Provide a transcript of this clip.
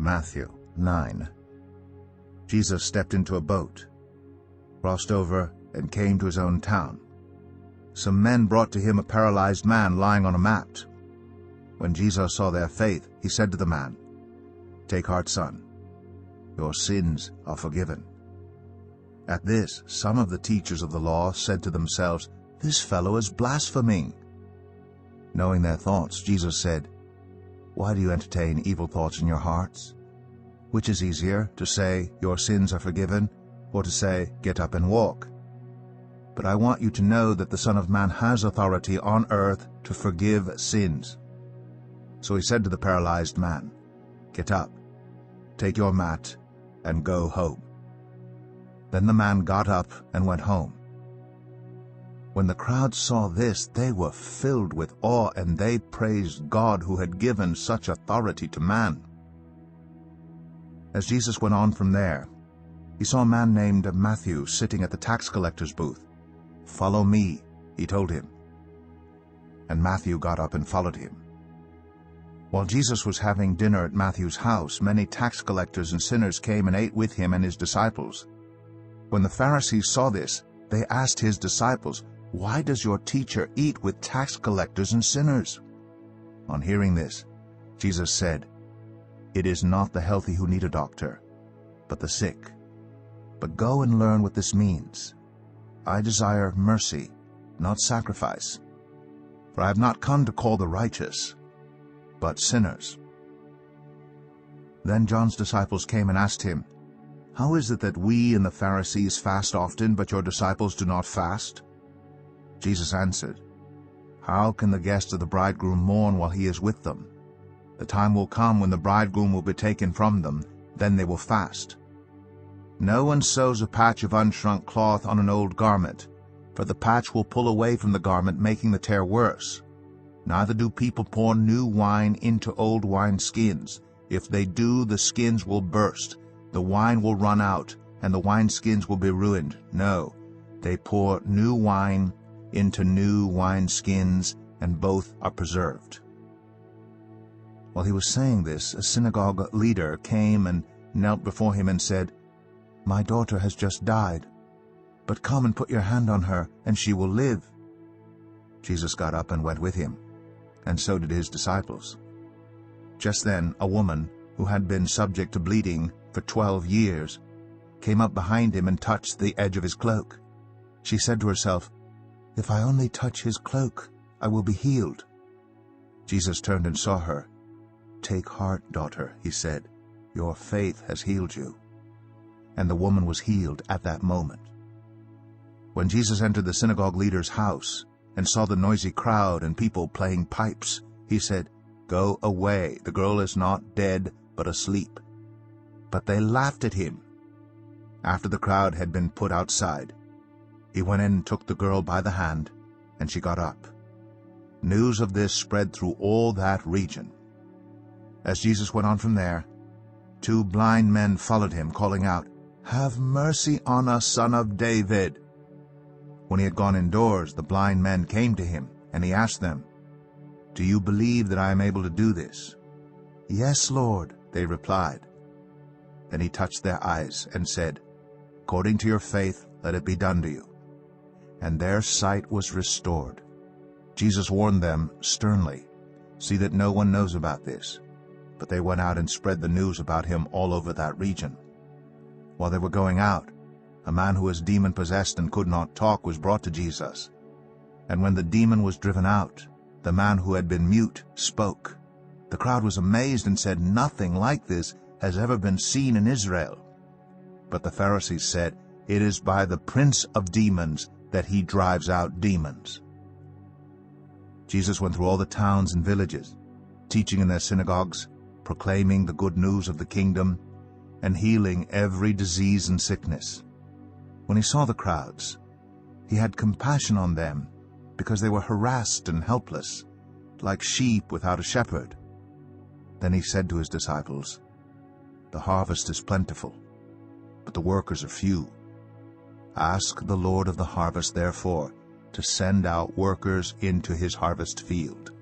Matthew 9. Jesus stepped into a boat, crossed over, and came to his own town. Some men brought to him a paralyzed man lying on a mat. When Jesus saw their faith, he said to the man, "Take heart, son. Your sins are forgiven." At this, some of the teachers of the law said to themselves, "This fellow is blaspheming." Knowing their thoughts, Jesus said, "Why do you entertain evil thoughts in your hearts? Which is easier, to say, 'Your sins are forgiven,' or to say, 'Get up and walk'? But I want you to know that the Son of Man has authority on earth to forgive sins." So he said to the paralyzed man, "Get up, take your mat, and go home." Then the man got up and went home. When the crowd saw this, they were filled with awe, and they praised God who had given such authority to man. As Jesus went on from there, he saw a man named Matthew sitting at the tax collector's booth. "Follow me," he told him. And Matthew got up and followed him. While Jesus was having dinner at Matthew's house, many tax collectors and sinners came and ate with him and his disciples. When the Pharisees saw this, they asked his disciples, "Why does your teacher eat with tax collectors and sinners?" On hearing this, Jesus said, "It is not the healthy who need a doctor, but the sick. But go and learn what this means. I desire mercy, not sacrifice. For I have not come to call the righteous, but sinners." Then John's disciples came and asked him, "How is it that we and the Pharisees fast often, but your disciples do not fast?" Jesus answered, "How can the guests of the bridegroom mourn while he is with them? The time will come when the bridegroom will be taken from them, then they will fast. No one sews a patch of unshrunk cloth on an old garment, for the patch will pull away from the garment, making the tear worse. Neither do people pour new wine into old wineskins. If they do, the skins will burst, the wine will run out, and the wineskins will be ruined. No, they pour new wine into new wineskins, and both are preserved." While he was saying this, a synagogue leader came and knelt before him and said, "My daughter has just died, but come and put your hand on her, and she will live." Jesus got up and went with him, and so did his disciples. Just then a woman, who had been subject to bleeding for 12 years, came up behind him and touched the edge of his cloak. She said to herself, "If I only touch his cloak, I will be healed." Jesus turned and saw her. "Take heart, daughter," he said, "your faith has healed you." And the woman was healed at that moment. When Jesus entered the synagogue leader's house and saw the noisy crowd and people playing pipes, he said, "Go away, the girl is not dead, but asleep." But they laughed at him. After the crowd had been put outside, he went in and took the girl by the hand, and she got up. News of this spread through all that region. As Jesus went on from there, 2 blind men followed him, calling out, "Have mercy on us, Son of David." When he had gone indoors, the blind men came to him, and he asked them, "Do you believe that I am able to do this?" "Yes, Lord," they replied. Then he touched their eyes and said, "According to your faith, let it be done to you." And their sight was restored. Jesus warned them sternly, "See that no one knows about this." But they went out and spread the news about him all over that region. While they were going out, a man who was demon-possessed and could not talk was brought to Jesus. And when the demon was driven out, the man who had been mute spoke. The crowd was amazed and said, "Nothing like this has ever been seen in Israel." But the Pharisees said, "It is by the prince of demons that he drives out demons." Jesus went through all the towns and villages, teaching in their synagogues, proclaiming the good news of the kingdom, and healing every disease and sickness. When he saw the crowds, he had compassion on them, because they were harassed and helpless, like sheep without a shepherd. Then he said to his disciples, "The harvest is plentiful, but the workers are few. Ask the Lord of the harvest, therefore, to send out workers into his harvest field."